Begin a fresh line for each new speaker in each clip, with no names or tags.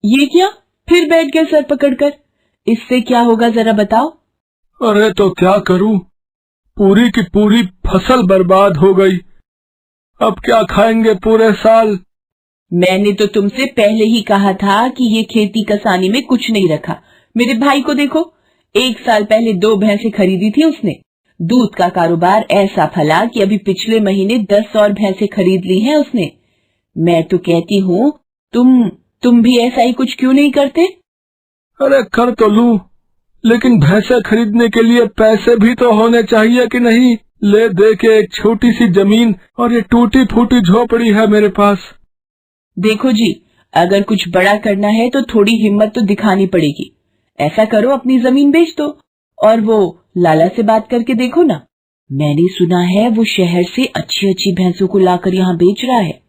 ये क्या, फिर बैठ गए सर पकड़कर? इससे क्या होगा जरा बताओ।
अरे तो क्या करूं, पूरी की पूरी फसल बर्बाद हो गई। अब क्या खाएंगे पूरे साल।
मैंने तो तुमसे पहले ही कहा था कि ये खेती कसानी में कुछ नहीं रखा। मेरे भाई को देखो, 1 साल पहले 2 भैंसें खरीदी थी उसने। दूध का कारोबार ऐसा फला कि अभी पिछले महीने 10 और भैंसें खरीद ली हैं उसने। मैं तो कहती हूँ तुम भी ऐसा ही कुछ क्यों नहीं करते?
अरे कर तो लूं, लेकिन भैंसे खरीदने के लिए पैसे भी तो होने चाहिए कि नहीं। ले दे के एक छोटी सी जमीन और ये टूटी फूटी झोपड़ी है मेरे पास।
देखो जी, अगर कुछ बड़ा करना है तो थोड़ी हिम्मत तो दिखानी पड़ेगी। ऐसा करो, अपनी जमीन बेच दो और वो लाला से बात करके देखो ना। मैंने सुना है वो शहर से अच्छी अच्छी भैंसों को लाकर यहाँ बेच रहा है।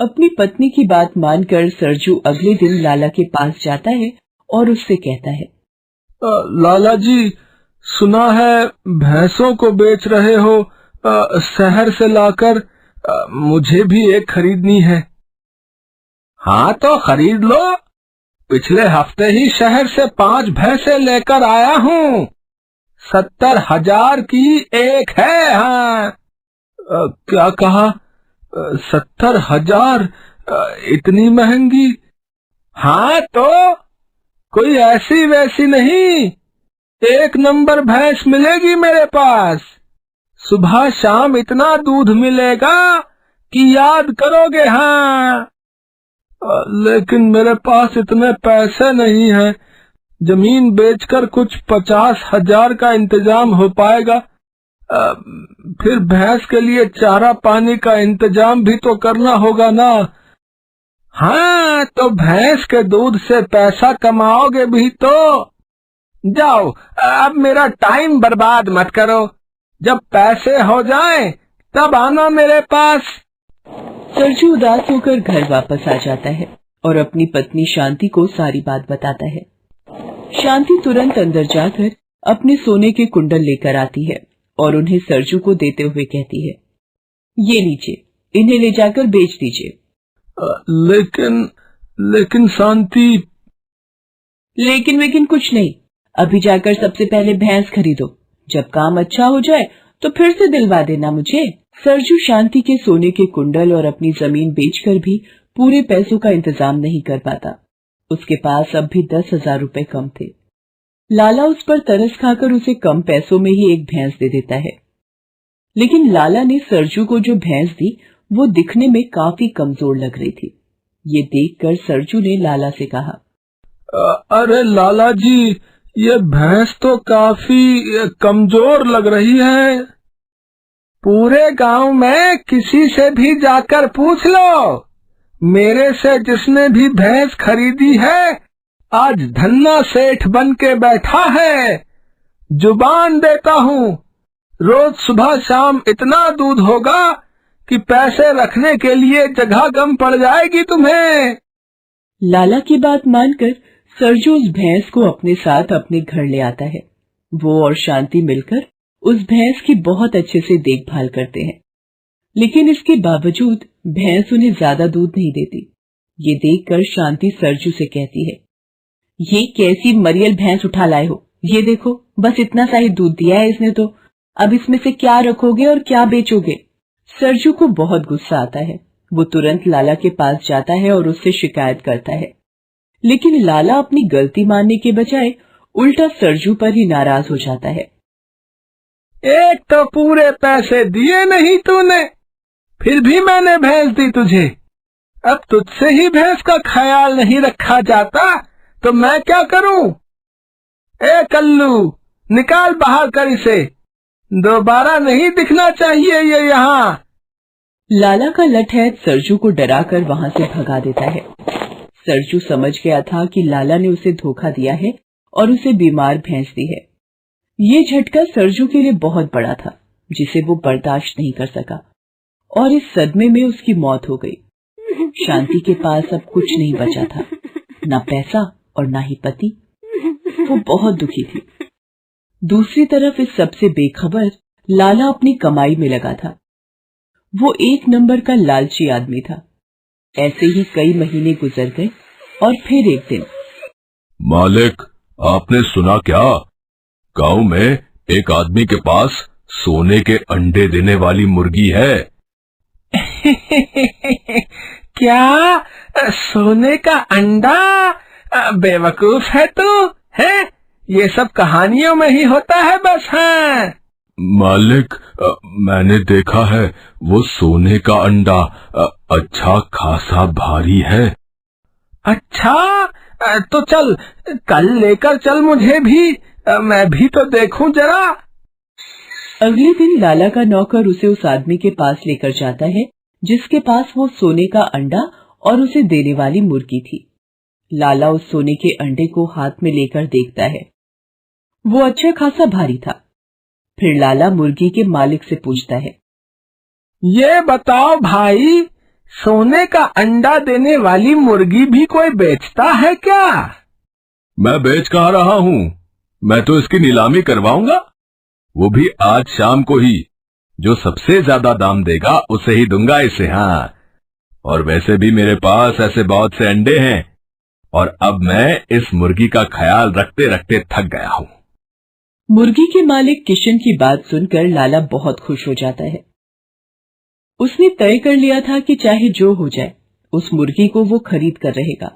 अपनी पत्नी की बात मानकर सरजू अगले दिन लाला के पास जाता है और उससे कहता है,
लाला जी, सुना है भैंसों को बेच रहे हो शहर से लाकर। मुझे भी एक खरीदनी है। हाँ तो खरीद लो, पिछले हफ्ते ही शहर से 5 भैंसे लेकर आया हूँ। 70,000 की एक है। हाँ। क्या कहा? 70,000? इतनी महंगी? हाँ तो कोई ऐसी वैसी नहीं, 1 नंबर भैंस मिलेगी मेरे पास। सुबह शाम इतना दूध मिलेगा कि याद करोगे। हाँ, लेकिन मेरे पास इतने पैसे नहीं हैं। जमीन बेचकर कुछ 50,000 का इंतजाम हो पाएगा। फिर भैंस के लिए चारा पानी का इंतजाम भी तो करना होगा ना। हाँ तो भैंस के दूध से पैसा कमाओगे भी तो। जाओ, अब मेरा टाइम बर्बाद मत करो। जब पैसे हो जाएं, तब आना मेरे पास।
सरजू उदास होकर घर वापस आ जाता है और अपनी पत्नी शांति को सारी बात बताता है। शांति तुरंत अंदर जाकर अपने सोने के कुंडल लेकर आती है और उन्हें सरजू को देते हुए कहती है, ये लीजिए, इन्हें ले जाकर बेच दीजिए।
लेकिन शांति।
लेकिन कुछ नहीं, अभी जाकर सबसे पहले भैंस खरीदो। जब काम अच्छा हो जाए तो फिर से दिलवा देना मुझे। सरजू शांति के सोने के कुंडल और अपनी जमीन बेचकर भी पूरे पैसों का इंतजाम नहीं कर पाता। उसके पास अब भी 10,000 रुपए कम थे। लाला उस पर तरस खाकर उसे कम पैसों में ही एक भैंस दे देता है। लेकिन लाला ने सरजू को जो भैंस दी वो दिखने में काफी कमजोर लग रही थी। ये देखकर सरजू ने लाला से कहा,
अरे लाला जी, ये भैंस तो काफी कमजोर लग रही है। पूरे गांव में किसी से भी जाकर पूछ लो, मेरे से जिसने भी भैंस खरीदी है आज धन्ना सेठ बन के बैठा है। जुबान देता हूँ, रोज सुबह शाम इतना दूध होगा कि पैसे रखने के लिए जगह कम पड़ जाएगी तुम्हें।
लाला की बात मानकर सरजू उस भैंस को अपने साथ अपने घर ले आता है। वो और शांति मिलकर उस भैंस की बहुत अच्छे से देखभाल करते हैं, लेकिन इसके बावजूद भैंस उन्हें ज्यादा दूध नहीं देती। ये देखकर शांति सरजू से कहती है, ये कैसी मरियल भैंस उठा लाए हो? ये देखो, बस इतना सा ही दूध दिया है इसने तो। अब इसमें से क्या रखोगे और क्या बेचोगे? सरजू को बहुत गुस्सा आता है। वो तुरंत लाला के पास जाता है और उससे शिकायत करता है, लेकिन लाला अपनी गलती मानने के बजाय उल्टा सरजू पर ही नाराज हो जाता है।
एक तो पूरे पैसे दिए नहीं तूने, फिर भी मैंने भैंस दी तुझे। अब तुझसे ही भैंस का ख्याल नहीं रखा जाता तो मैं क्या करूं? ए कल्लू, निकाल बाहर कर इसे, दोबारा नहीं दिखना चाहिए ये यहाँ।
लाला का लठैत सरजू को डराकर वहां से भगा देता है। सरजू समझ गया था कि लाला ने उसे धोखा दिया है और उसे बीमार भैंस दी है। ये झटका सरजू के लिए बहुत बड़ा था, जिसे वो बर्दाश्त नहीं कर सका और इस सदमे में उसकी मौत हो गई। शांति के पास अब कुछ नहीं बचा था, ना पैसा और ना ही पति। वो बहुत दुखी थी। दूसरी तरफ इस सबसे बेखबर लाला अपनी कमाई में लगा था। वो 1 नंबर का लालची आदमी था। ऐसे ही कई महीने गुजर गए और फिर एक दिन,
मालिक, आपने सुना क्या? गांव में एक आदमी के पास सोने के अंडे देने वाली मुर्गी है। क्या? सोने का अंडा? बेवकूफ है तू, है? ये सब कहानियों में ही होता है बस। हाँ मालिक, मैंने देखा है, वो सोने का अंडा अच्छा खासा भारी है। अच्छा, तो चल, कल लेकर चल मुझे भी, मैं भी तो देखूं जरा।
अगले दिन लाला का नौकर उसे उस आदमी के पास लेकर जाता है जिसके पास वो सोने का अंडा और उसे देने वाली मुर्गी थी। लाला उस सोने के अंडे को हाथ में लेकर देखता है। वो अच्छा खासा भारी था। फिर लाला मुर्गी के मालिक से पूछता है,
ये बताओ भाई, सोने का अंडा देने वाली मुर्गी भी कोई बेचता है क्या? मैं बेच कहाँ रहा हूँ, मैं तो इसकी नीलामी करवाऊंगा, वो भी आज शाम को ही। जो सबसे ज्यादा दाम देगा उसे ही दूंगा इसे। हाँ, और वैसे भी मेरे पास ऐसे बहुत से अंडे हैं, और अब मैं इस मुर्गी का ख्याल रखते रखते थक गया हूँ।
मुर्गी के मालिक किशन की बात सुनकर लाला बहुत खुश हो जाता है। उसने तय कर लिया था कि चाहे जो हो जाए, उस मुर्गी को वो खरीद कर रहेगा।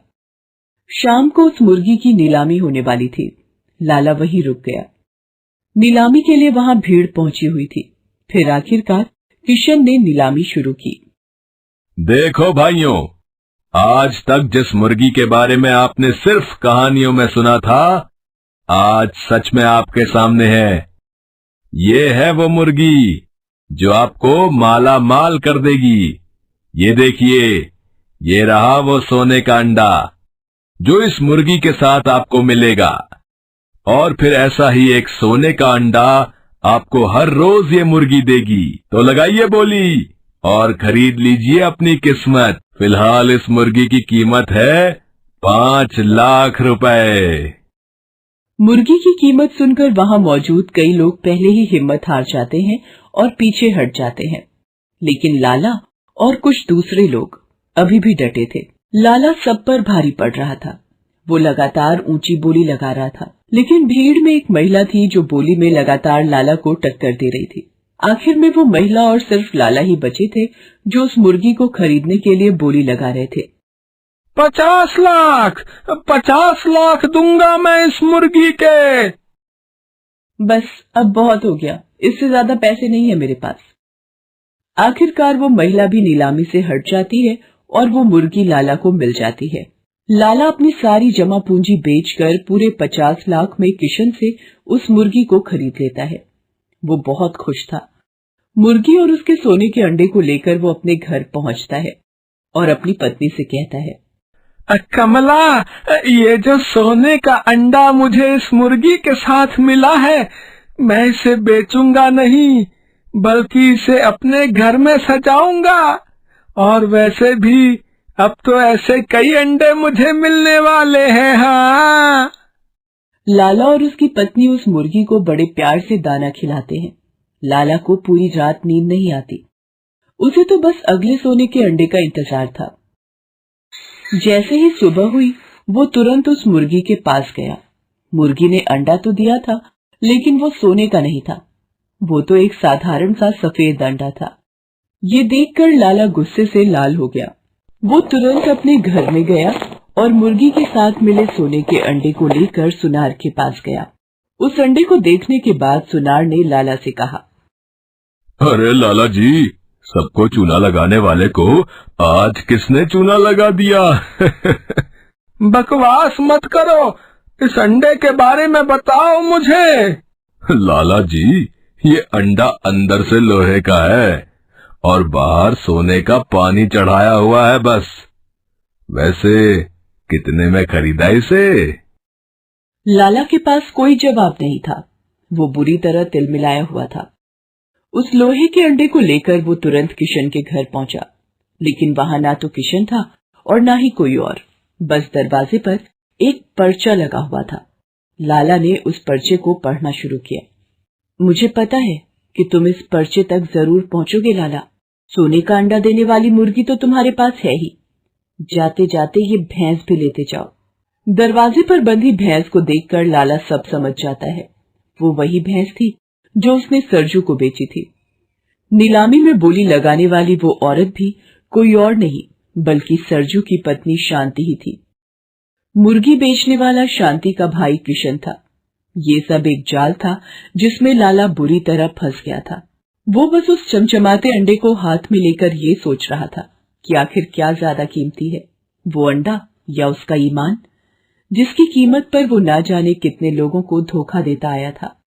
शाम को उस मुर्गी की नीलामी होने वाली थी। लाला वहीं रुक गया। नीलामी के लिए वहां भीड़ पहुंची हुई थी। फिर आखिरकार किशन ने नीलामी शुरू की।
देखो भाइयों, आज तक जिस मुर्गी के बारे में आपने सिर्फ कहानियों में सुना था, आज सच में आपके सामने है। ये है वो मुर्गी जो आपको माला माल कर देगी। ये देखिए, ये रहा वो सोने का अंडा जो इस मुर्गी के साथ आपको मिलेगा, और फिर ऐसा ही एक सोने का अंडा आपको हर रोज ये मुर्गी देगी। तो लगाइए बोली और खरीद लीजिए अपनी किस्मत। फिलहाल इस मुर्गी की कीमत है 5 लाख रुपए।
मुर्गी की कीमत सुनकर वहां मौजूद कई लोग पहले ही हिम्मत हार जाते हैं और पीछे हट जाते हैं, लेकिन लाला और कुछ दूसरे लोग अभी भी डटे थे। लाला सब पर भारी पड़ रहा था। वो लगातार ऊंची बोली लगा रहा था, लेकिन भीड़ में एक महिला थी जो बोली में लगातार लाला को टक्कर दे रही थी। आखिर में वो महिला और सिर्फ लाला ही बचे थे जो उस मुर्गी को खरीदने के लिए बोली लगा रहे थे।
50 लाख, 50 लाख दूंगा मैं इस मुर्गी के।
बस अब बहुत हो गया, इससे ज्यादा पैसे नहीं है मेरे पास। आखिरकार वो महिला भी नीलामी से हट जाती है और वो मुर्गी लाला को मिल जाती है। लाला अपनी सारी जमा पूंजी बेचकर पूरे 50 लाख में किशन से उस मुर्गी को खरीद लेता है। वो बहुत खुश था। मुर्गी और उसके सोने के अंडे को लेकर वो अपने घर पहुंचता है और अपनी पत्नी से कहता है,
कमला, ये जो सोने का अंडा मुझे इस मुर्गी के साथ मिला है, मैं इसे बेचूंगा नहीं, बल्कि इसे अपने घर में सजाऊंगा। और वैसे भी अब तो ऐसे कई अंडे मुझे मिलने वाले हैं। हाँ।
लाला और उसकी पत्नी उस मुर्गी को बड़े प्यार से दाना खिलाते हैं। लाला को पूरी रात नींद नहीं आती। उसे तो बस अगले सोने के अंडे का इंतजार था। जैसे ही सुबह हुई, वो तुरंत उस मुर्गी के पास गया। मुर्गी ने अंडा तो दिया था, लेकिन वो सोने का नहीं था। वो तो एक साधारण सा सफेद अंडा था। ये देखकर लाला गुस्से से लाल हो गया। वो तुरंत अपने घर में गया और मुर्गी के साथ मिले सोने के अंडे को लेकर सुनार के पास गया। उस अंडे को देखने के बाद सुनार ने लाला से कहा,
अरे लाला जी, सबको चूना लगाने वाले को आज किसने चूना लगा दिया? बकवास मत करो, इस अंडे के बारे में बताओ मुझे। लाला जी, ये अंडा अंदर से लोहे का है और बाहर सोने का पानी चढ़ाया हुआ है बस। वैसे कितने में खरीदा इसे?
लाला के पास कोई जवाब नहीं था। वो बुरी तरह तिलमिलाया हुआ था। उस लोहे के अंडे को लेकर वो तुरंत किशन के घर पहुंचा, लेकिन वहां ना तो किशन था और ना ही कोई और। बस दरवाजे पर एक पर्चा लगा हुआ था। लाला ने उस पर्चे को पढ़ना शुरू किया। मुझे पता है कि तुम इस पर्चे तक जरूर पहुंचोगे लाला। सोने का अंडा देने वाली मुर्गी तो तुम्हारे पास है ही, जाते जाते ये भैंस भी लेते जाओ। दरवाजे पर बंधी भैंस को देखकर लाला सब समझ जाता है। वो वही भैंस थी जो उसने सरजू को बेची थी। नीलामी में बोली लगाने वाली वो औरत भी कोई और नहीं बल्कि सरजू की पत्नी शांति ही थी। मुर्गी बेचने वाला शांति का भाई किशन था। ये सब एक जाल था जिसमें लाला बुरी तरह फंस गया था। वो बस उस चमचमाते अंडे को हाथ में लेकर ये सोच रहा था कि आखिर क्या ज्यादा कीमती है, वो अंडा या उसका ईमान, जिसकी कीमत पर वो ना जाने कितने लोगों को धोखा देता आया था।